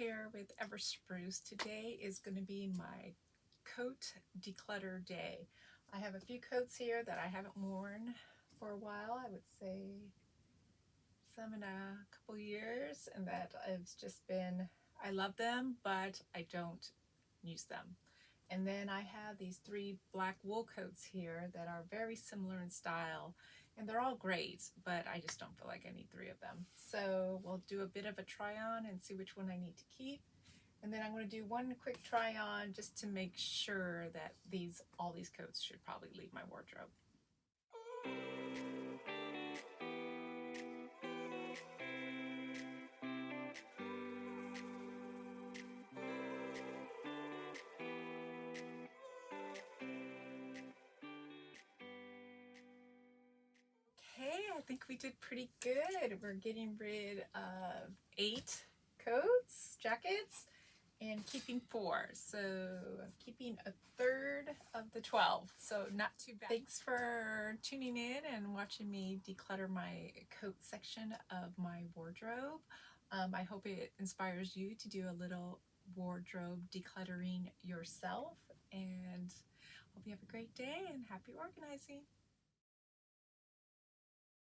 here with Everspruce. Today is going to be my coat declutter day. I have a few coats here that I haven't worn for a while. I would say some in a couple years, and that it's just been, I love them, but I don't use them. And then I have these 3 black wool coats here that are very similar in style, and they're all great, but I just don't feel like I need 3 of them. So we'll do a bit of a try on and see which one I need to keep. And then I'm going to do one quick try on just to make sure that all these coats should probably leave my wardrobe. Okay, I think we did pretty good. We're getting rid of 8 coats, jackets, and keeping 4. So I'm keeping a third of the 12. So not too bad. Thanks for tuning in and watching me declutter my coat section of my wardrobe. I hope it inspires you to do a little wardrobe decluttering yourself, and hope you have a great day and happy organizing.